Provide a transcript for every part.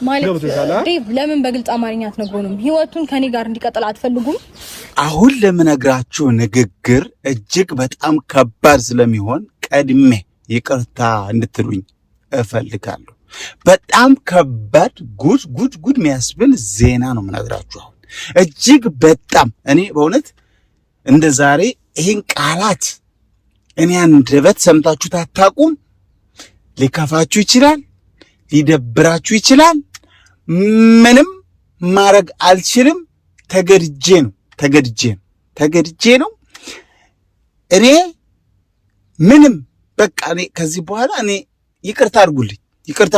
ማለት ዴቭ ለምን በግልጽ አማርኛ አትነግሩንም? ህይወቱን ከኔ ጋር እንዲቀጥል አትፈልጉም? አሁን ለምነግራችሁ ንግግር እጅግ በጣም ከባድ ስለሚሆን ቀድሜ ይቅርታ እንድትሉኝ እፈልጋለሁ። በጣም ከባድ ጉድ የሚያስብል ዜና ነው የምነግራችሁ። አሁን እጅግ በጣም እኔ በእውነት እንደ ዛሬ ይህን ቃላት እኔ አንደበት ሰምታችሁት አታውቁም። ሊከፋችሁ ይችላል፣ ሊደብራችሁ ይችላል። ምንም ማድረግ አልችልም። ተገድጄ ነው። እኔ ምንም በቃ እኔ ከዚህ በኋላ እኔ ይቅርታ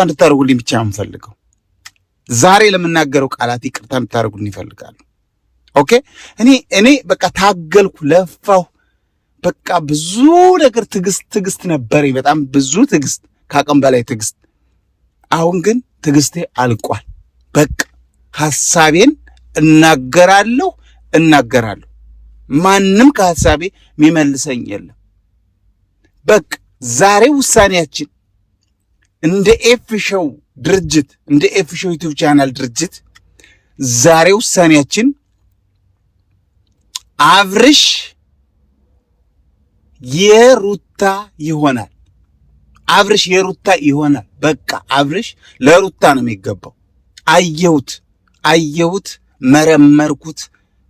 እንድታደርጉልኝ ብቻ ነው የምፈልገው። ዛሬ ለምናገረው ቃላት ይቅርታ እንድታደርጉልኝ ይፈልጋሉ። ኦኬ እኔ በቃ ታገልኩ፣ ለፋሁ። በቃ ብዙ ነገር ትዕግስት ነበረኝ፣ በጣም ብዙ ትዕግስት፣ ከአቅም በላይ ትዕግስት። አሁን ግን ትዕግስቴ አልቋል። በቃ ሐሳቤን እናገራለሁ። ማንም ከሐሳቤ የሚመልሰኝ የለም። በቃ ዛሬ ውሳኔያችን እንደ ኤፍሾው ድርጅት፣ እንደ ኤፍሾው ዩቲዩብ ቻናል ድርጅት ዛሬ ውሳኔያችን አብርሽ የሩታ ይሆናል። በቃ አብርሽ ለሩታ ነው የሚገባው። አየሁት፣ መረመርኩት።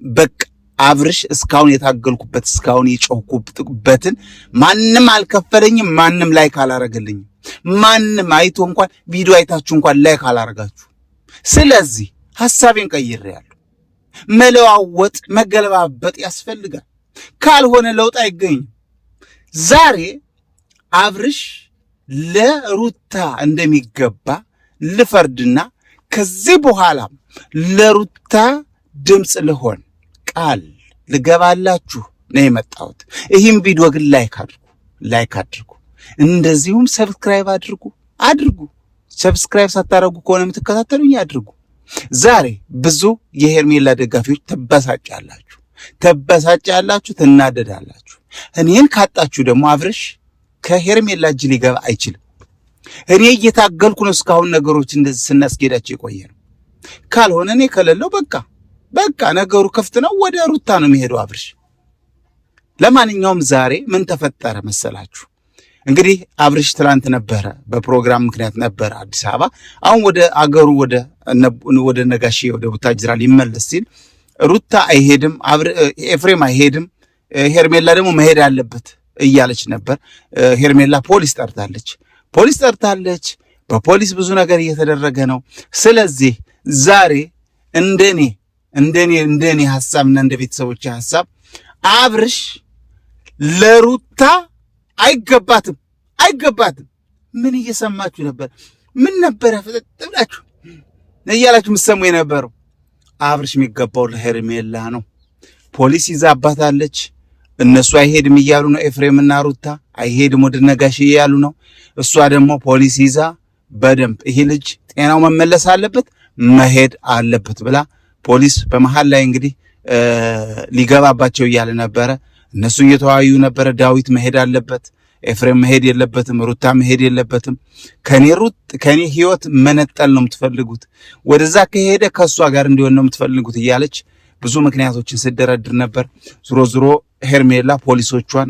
በቃ አብርሽ እስካሁን የታገልኩበት፣ እስካሁን የጮህኩበትን ማንም አልከፈለኝም፣ ማንም ላይክ አላረገልኝም። ማንም አይቶ እንኳን ቪዲዮ አይታችሁ እንኳን ላይክ አላረጋችሁ። ስለዚህ ሐሳቤን ቀይሬያለሁ። መለዋወጥ፣ መገለባበጥ ያስፈልጋል። ካልሆነ ለውጥ አይገኝም። ዛሬ አብርሽ ለሩታ እንደሚገባ ልፈርድና ከዚህ በኋላ ለሩታ ድምፅ ልሆን ቃል ልገባላችሁ ነው የመጣሁት። ይህም ቪዲዮ ግን ላይክ አድርጉ፣ እንደዚሁም ሰብስክራይብ አድርጉ። ሰብስክራይብ ሳታደርጉ ከሆነ የምትከታተሉኝ አድርጉ። ዛሬ ብዙ የሄርሜላ ደጋፊዎች ተበሳጫላችሁ፣ ትናደዳላችሁ። እኔን ካጣችሁ ደግሞ አብርሽ ከሄርሜላ እጅ ሊገባ አይችልም። እኔ እየታገልኩ ነው እስካሁን ነገሮች እንደዚህ ስናስኬዳቸው የቆየ ነው። ካልሆነ እኔ ከሌለው በቃ ነገሩ ክፍት ነው፣ ወደ ሩታ ነው የሚሄደው አብርሽ። ለማንኛውም ዛሬ ምን ተፈጠረ መሰላችሁ? እንግዲህ አብርሽ ትላንት ነበረ፣ በፕሮግራም ምክንያት ነበረ አዲስ አበባ። አሁን ወደ አገሩ ወደ ነጋሼ ወደ ቡታጅራ ሊመለስ ሲል ሩታ አይሄድም፣ ኤፍሬም አይሄድም፣ ሄርሜላ ደግሞ መሄድ አለበት እያለች ነበር። ሄርሜላ ፖሊስ ጠርታለች። በፖሊስ ብዙ ነገር እየተደረገ ነው። ስለዚህ ዛሬ እንደኔ ሐሳብና እንደ ቤተሰቦች ሐሳብ አብርሽ ለሩታ አይገባትም። ምን እየሰማችሁ ነበር? ምን ነበረ ፍጥጥ ብላችሁ እያላችሁ የምትሰሙ የነበረው? አብርሽ የሚገባው ለሄርሜላ ነው። ፖሊስ ይዛባታለች። እነሱ አይሄድም እያሉ ነው። ኤፍሬምና ሩታ አይሄድም ወደ ነጋሽ እያሉ ነው። እሷ ደግሞ ፖሊስ ይዛ በደንብ ይሄ ልጅ ጤናው መመለስ አለበት፣ መሄድ አለበት ብላ ፖሊስ በመሃል ላይ እንግዲህ ሊገባባቸው እያለ ነበረ። እነሱ እየተወያዩ ነበረ። ዳዊት መሄድ አለበት፣ ኤፍሬም መሄድ የለበትም፣ ሩታ መሄድ የለበትም። ከኔ ህይወት መነጠል ነው የምትፈልጉት፣ ወደዛ ከሄደ ከእሷ ጋር እንዲሆን ነው የምትፈልጉት እያለች ብዙ ምክንያቶችን ስደረድር ነበር። ዞሮ ሄርሜላ ፖሊሶቿን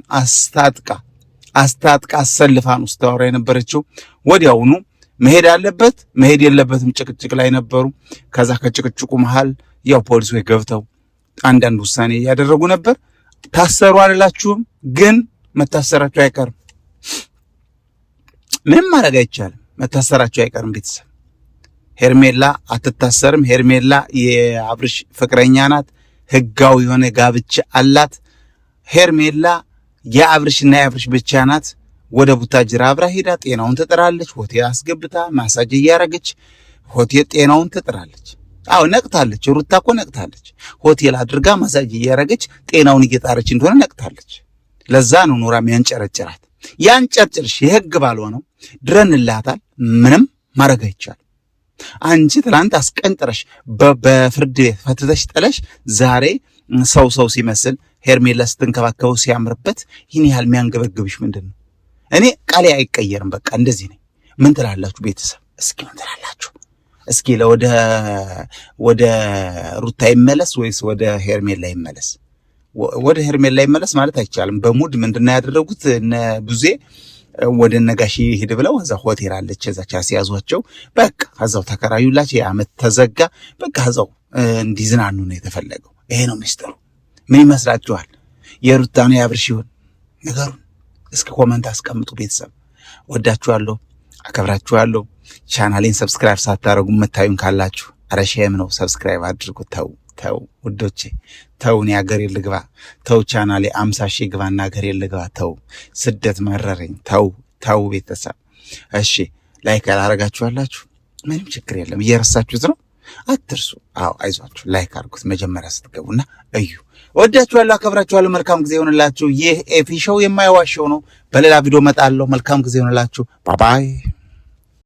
አስታጥቃ አሰልፋ ነው ስታወራ የነበረችው። ወዲያውኑ መሄድ አለበት መሄድ የለበትም ጭቅጭቅ ላይ ነበሩ። ከዛ ከጭቅጭቁ መሃል ያው ፖሊሶች ገብተው አንዳንድ ውሳኔ ያደረጉ ነበር። ታሰሩ አላላችሁም፣ ግን መታሰራቸው አይቀርም። ምንም ማድረግ አይቻልም፣ መታሰራቸው አይቀርም። ቤተሰብ ሄርሜላ አትታሰርም። ሄርሜላ የአብርሽ ፍቅረኛ ናት። ህጋዊ የሆነ ጋብቻ አላት። ሄርሜላ የአብርሽና የአብርሽ ብቻ ናት። ወደ ቡታጅራ አብራ ሄዳ ጤናውን ትጥራለች። ሆቴል አስገብታ ማሳጅ እያረገች ሆቴል ጤናውን ትጥራለች። አዎ ነቅታለች። ሩታ እኮ ነቅታለች። ሆቴል አድርጋ ማሳጅ እያረገች ጤናውን እየጣረች እንደሆነ ነቅታለች። ለዛ ነው ኖራም ያንጨረጭራት። ያንጨርጭርሽ የህግ ባልሆነው ድረንላታል። ምንም ማድረግ አይቻልም። አንቺ ትላንት አስቀንጥረሽ በፍርድ ቤት ፈትተሽ ጥለሽ ዛሬ ሰው ሲመስል ሄርሜላ ስትንከባከበው ሲያምርበት ይህን ያህል የሚያንገበግብሽ ምንድን ነው? እኔ ቃሌ አይቀየርም። በቃ እንደዚህ ነኝ። ምን ትላላችሁ ቤተሰብ? እስኪ ምን ትላላችሁ? እስኪ ወደ ሩታ ይመለስ ወይስ ወደ ሄርሜላ ይመለስ? ወደ ሄርሜላ ይመለስ ማለት አይቻልም። በሙድ ምንድነው ያደረጉት? እነ ብዙ ወደ ነጋሽ ሂድ ብለው እዛ ሆቴል አለች እዛች ያስያዟቸው። በቃ እዛው ተከራዩላቸው። የዓመት ተዘጋ። በቃ እዛው እንዲዝናኑ ነው የተፈለገው። ይሄ ነው ሚስጥሩ። ምን ይመስላችኋል? የሩታ ነው የአብርሽ ይሆን? ነገሩን እስኪ ኮመንት አስቀምጡ። ቤተሰብ ወዳችኋለሁ፣ አከብራችኋለሁ። ቻናሌን ሰብስክራይብ ሳታረጉ መታዩን ካላችሁ ኧረ ሼም ነው። ሰብስክራይብ አድርጉ። ተው ውዶቼ፣ ተው። እኔ አገሬ ልግባ። ተው ቻናሌ 50 ሺህ ግባና አገሬ ልግባ። ተው ስደት መረረኝ። ተው ቤተሰብ። እሺ ላይክ ያላረጋችኋላችሁ ምንም ችግር የለም፣ እየረሳችሁት ነው፣ አትርሱ። አዎ አይዟችሁ፣ ላይክ አድርጉት መጀመሪያ ስትገቡና እዩ። ወዳችኋለሁ፣ አከብራችኋለሁ። መልካም ጊዜ ይሆንላችሁ። ይህ ኤፊ ሾው የማይዋሸው ነው። በሌላ ቪዲዮ መጣለሁ። መልካም ጊዜ ይሆንላችሁ። ባባይ